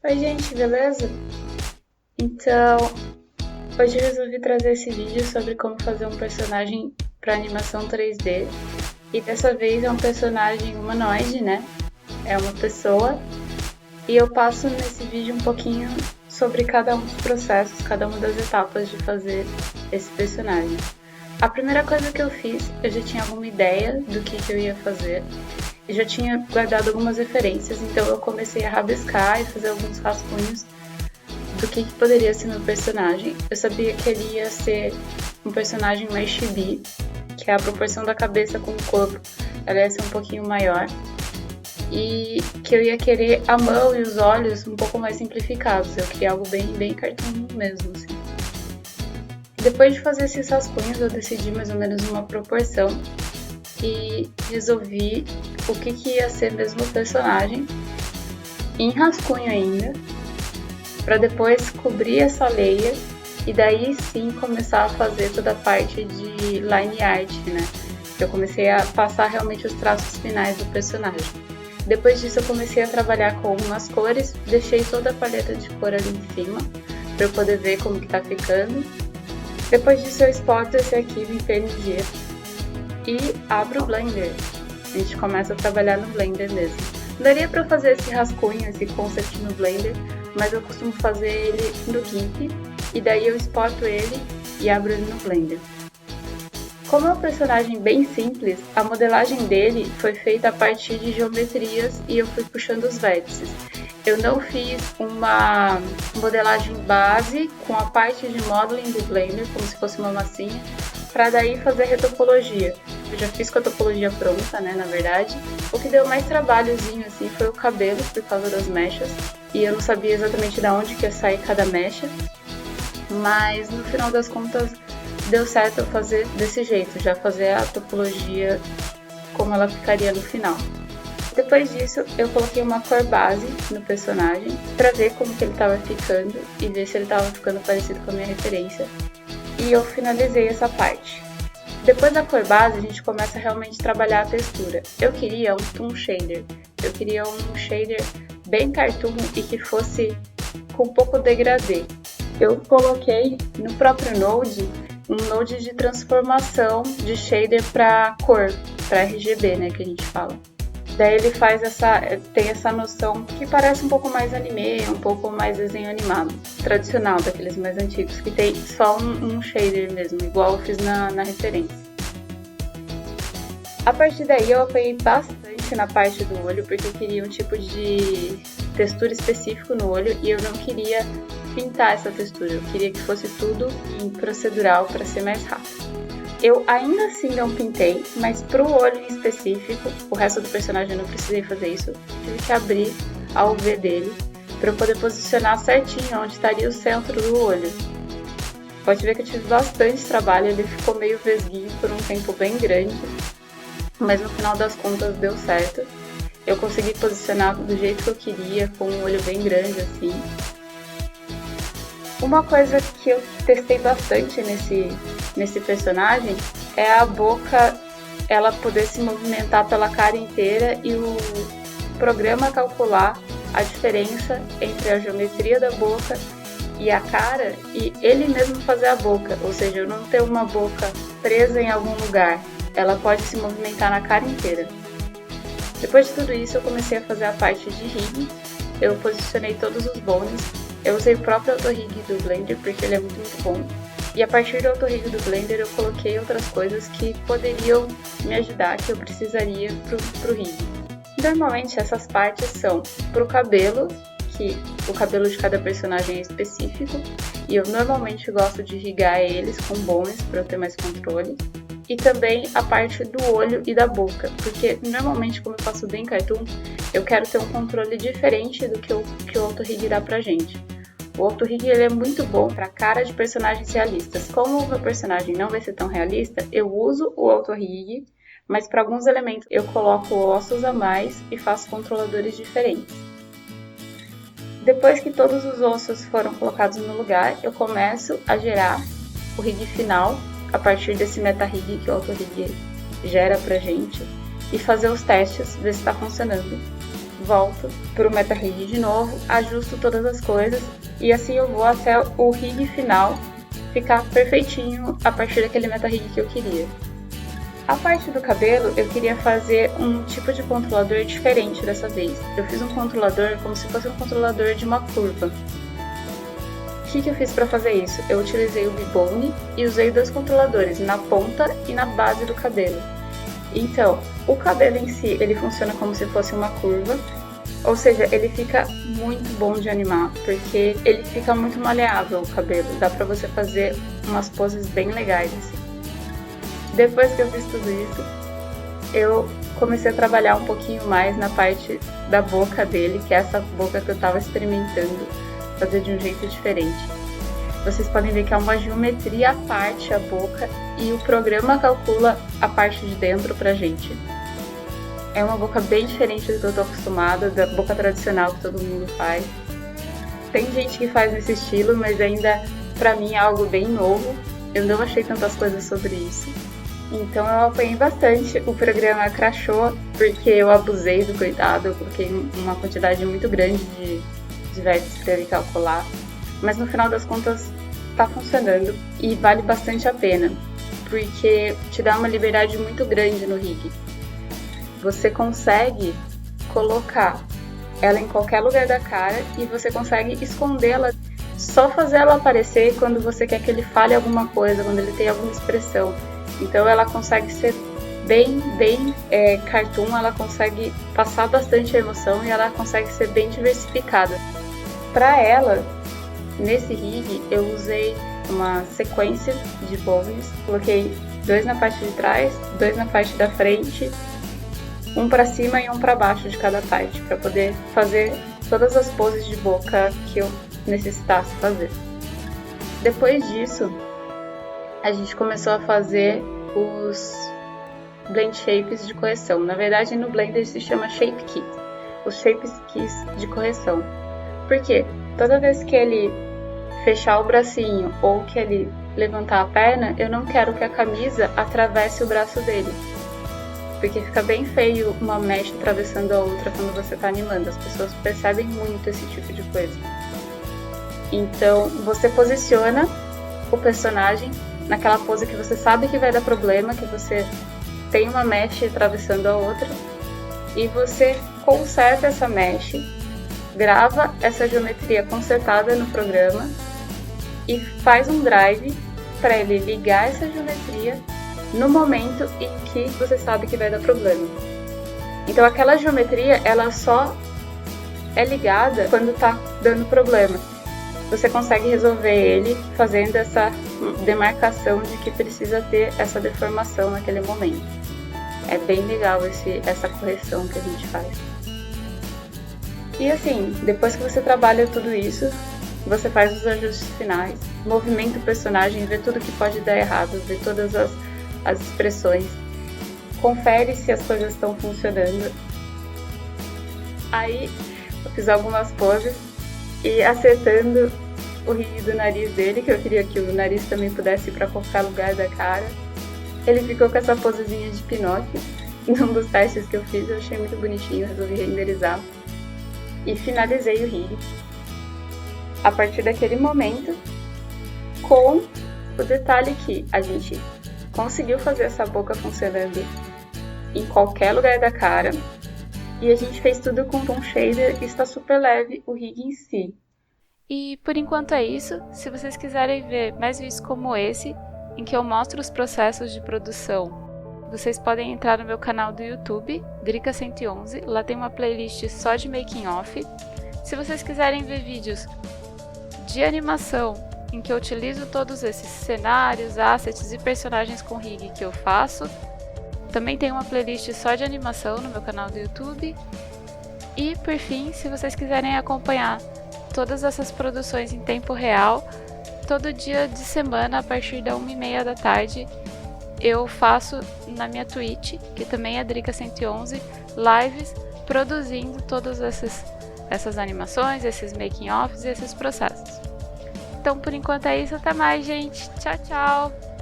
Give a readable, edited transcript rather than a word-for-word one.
Oi, gente, beleza? Então, hoje eu resolvi trazer esse vídeo sobre como fazer um personagem para animação 3D. E dessa vez é um personagem humanoide, né? É uma pessoa. E eu passo nesse vídeo um pouquinho sobre cada um dos processos, cada uma das etapas de fazer esse personagem. A primeira coisa que eu fiz, eu já tinha alguma ideia do que eu ia fazer. Eu já tinha guardado algumas referências, então eu comecei a rabiscar e fazer alguns rascunhos do que poderia ser meu personagem. Eu sabia que ele ia ser um personagem mais chibi, que é a proporção da cabeça com o corpo, ela ia ser um pouquinho maior. E que eu ia querer a mão e os olhos um pouco mais simplificados. Eu queria algo bem cartoon mesmo, assim. Depois de fazer esses rascunhos, eu decidi mais ou menos uma proporção e resolvi o que ia ser mesmo o personagem em rascunho ainda, para depois cobrir essa layer e daí sim começar a fazer toda a parte de line art, né? Eu comecei a passar realmente os traços finais do personagem. Depois disso eu comecei a trabalhar com algumas cores, deixei toda a paleta de cor ali em cima para eu poder ver como que tá ficando. Depois disso eu exporto esse arquivo em PNG e abro o Blender. A gente começa a trabalhar no Blender mesmo. Daria para fazer esse rascunho, esse concept no Blender, mas eu costumo fazer ele no GIMP e daí eu exporto ele e abro ele no Blender. Como é um personagem bem simples, a modelagem dele foi feita a partir de geometrias e eu fui puxando os vértices. Eu não fiz uma modelagem base com a parte de modeling do Blender, como se fosse uma massinha, para daí fazer retopologia. Eu já fiz com a topologia pronta, né, na verdade. O que deu mais trabalhozinho assim foi o cabelo, por causa das mechas, e eu não sabia exatamente de onde que ia sair cada mecha, mas no final das contas deu certo eu fazer desse jeito, já fazer a topologia como ela ficaria no final. Depois disso, eu coloquei uma cor base no personagem para ver como que ele estava ficando e ver se ele estava ficando parecido com a minha referência. E eu finalizei essa parte. Depois da cor base, a gente começa a realmente trabalhar a textura. Eu queria um toon shader. Eu queria um shader bem cartoon e que fosse com pouco degradê. Eu coloquei no próprio Node um Node de transformação de shader para cor, para RGB, né, que a gente fala. Daí ele tem essa noção que parece um pouco mais anime, um pouco mais desenho animado, tradicional, daqueles mais antigos, que tem só um shader mesmo, igual eu fiz na referência. A partir daí eu apoiei bastante na parte do olho, porque eu queria um tipo de textura específico no olho e eu não queria pintar essa textura, eu queria que fosse tudo em procedural para ser mais rápido. Eu ainda assim não pintei, mas pro olho em específico, o resto do personagem eu não precisei fazer isso, tive que abrir a UV dele para eu poder posicionar certinho onde estaria o centro do olho. Pode ver que eu tive bastante trabalho, ele ficou meio vesguinho por um tempo bem grande, mas no final das contas deu certo. Eu consegui posicionar do jeito que eu queria, com um olho bem grande assim. Uma coisa que eu testei bastante nesse personagem é a boca, ela poder se movimentar pela cara inteira e o programa calcular a diferença entre a geometria da boca e a cara e ele mesmo fazer a boca, ou seja, eu não ter uma boca presa em algum lugar, ela pode se movimentar na cara inteira. Depois de tudo isso eu comecei a fazer a parte de rig, eu posicionei todos os bones. Eu usei o próprio AutoRig do Blender porque ele é muito bom. E a partir do AutoRig do Blender eu coloquei outras coisas que poderiam me ajudar, que eu precisaria pro rig. Normalmente essas partes são pro cabelo, que o cabelo de cada personagem é específico. E eu normalmente gosto de rigar eles com bones para eu ter mais controle. E também a parte do olho e da boca, porque normalmente como eu faço bem cartoon, eu quero ter um controle diferente do que o AutoRig dá pra gente. O AutoRig ele é muito bom para cara de personagens realistas. Como o meu personagem não vai ser tão realista, eu uso o AutoRig, mas para alguns elementos eu coloco ossos a mais e faço controladores diferentes. Depois que todos os ossos foram colocados no lugar, eu começo a gerar o rig final a partir desse meta-rig que o AutoRig gera pra gente e fazer os testes, ver se está funcionando. volto pro MetaRig de novo, ajusto todas as coisas e assim eu vou até o rig final ficar perfeitinho a partir daquele MetaRig que eu queria. A parte do cabelo, eu queria fazer um tipo de controlador diferente dessa vez. Eu fiz um controlador como se fosse um controlador de uma curva. O que eu fiz para fazer isso? Eu utilizei o V-Bone e usei 2 controladores, na ponta e na base do cabelo. Então, o cabelo em si, ele funciona como se fosse uma curva, ou seja, ele fica muito bom de animar, porque ele fica muito maleável o cabelo, dá pra você fazer umas poses bem legais assim. Depois que eu fiz tudo isso, eu comecei a trabalhar um pouquinho mais na parte da boca dele, que é essa boca que eu tava experimentando fazer de um jeito diferente. Vocês podem ver que é uma geometria à parte a boca e o programa calcula a parte de dentro pra gente. É uma boca bem diferente do que eu tô acostumada, da boca tradicional que todo mundo faz. Tem gente que faz nesse estilo, mas ainda pra mim é algo bem novo. Eu não achei tantas coisas sobre isso. Então eu apanhei bastante. O programa crashou porque eu abusei do coitado. Eu coloquei uma quantidade muito grande de vértices para ele calcular. Mas no final das contas tá funcionando e vale bastante a pena. Porque te dá uma liberdade muito grande no rig. Você consegue colocar ela em qualquer lugar da cara e você consegue escondê-la, só fazer ela aparecer quando você quer que ele fale alguma coisa, quando ele tem alguma expressão. Então ela consegue ser bem cartoon, ela consegue passar bastante emoção e ela consegue ser bem diversificada. Para ela, nesse rig, eu usei uma sequência de bones, coloquei 2 na parte de trás, 2 na parte da frente, um para cima e um para baixo de cada parte, para poder fazer todas as poses de boca que eu necessitasse fazer. Depois disso, a gente começou a fazer os blend shapes de correção. Na verdade, no Blender se chama Shape Kit, os Shape Kits de correção. Por quê? Toda vez que ele fechar o bracinho ou que ele levantar a perna, eu não quero que a camisa atravesse o braço dele. Porque fica bem feio uma mesh atravessando a outra quando você está animando. As pessoas percebem muito esse tipo de coisa. Então, você posiciona o personagem naquela pose que você sabe que vai dar problema, que você tem uma mesh atravessando a outra, e você conserta essa mesh, grava essa geometria consertada no programa e faz um drive para ele ligar essa geometria no momento em que você sabe que vai dar problema. Então aquela geometria, ela só é ligada quando está dando problema. Você consegue resolver ele fazendo essa demarcação de que precisa ter essa deformação naquele momento. É bem legal essa correção que a gente faz. E assim, depois que você trabalha tudo isso, você faz os ajustes finais, movimenta o personagem, vê tudo que pode dar errado, vê todas as expressões, confere se as coisas estão funcionando. Aí eu fiz algumas poses e acertando o rig do nariz dele, que eu queria que o nariz também pudesse ir para qualquer lugar da cara. Ele ficou com essa posezinha de Pinóquio. Num dos testes que eu fiz, eu achei muito bonitinho, resolvi renderizar. E finalizei o rig. A partir daquele momento, com o detalhe que a gente conseguiu fazer essa boca funcionando em qualquer lugar da cara. E a gente fez tudo com tom shader e está super leve o rig em si. E por enquanto é isso. Se vocês quiserem ver mais vídeos como esse, em que eu mostro os processos de produção, vocês podem entrar no meu canal do YouTube, Drica111, lá tem uma playlist só de making off. Se vocês quiserem ver vídeos de animação, em que eu utilizo todos esses cenários, assets e personagens com rig que eu faço, também tem uma playlist só de animação no meu canal do YouTube. E por fim, se vocês quiserem acompanhar todas essas produções em tempo real, todo dia de semana, a partir da 1h30 da tarde, eu faço na minha Twitch, que também é Drica111, lives produzindo todas essas animações, esses making offs e esses processos. Então por enquanto é isso, até mais gente, tchau tchau!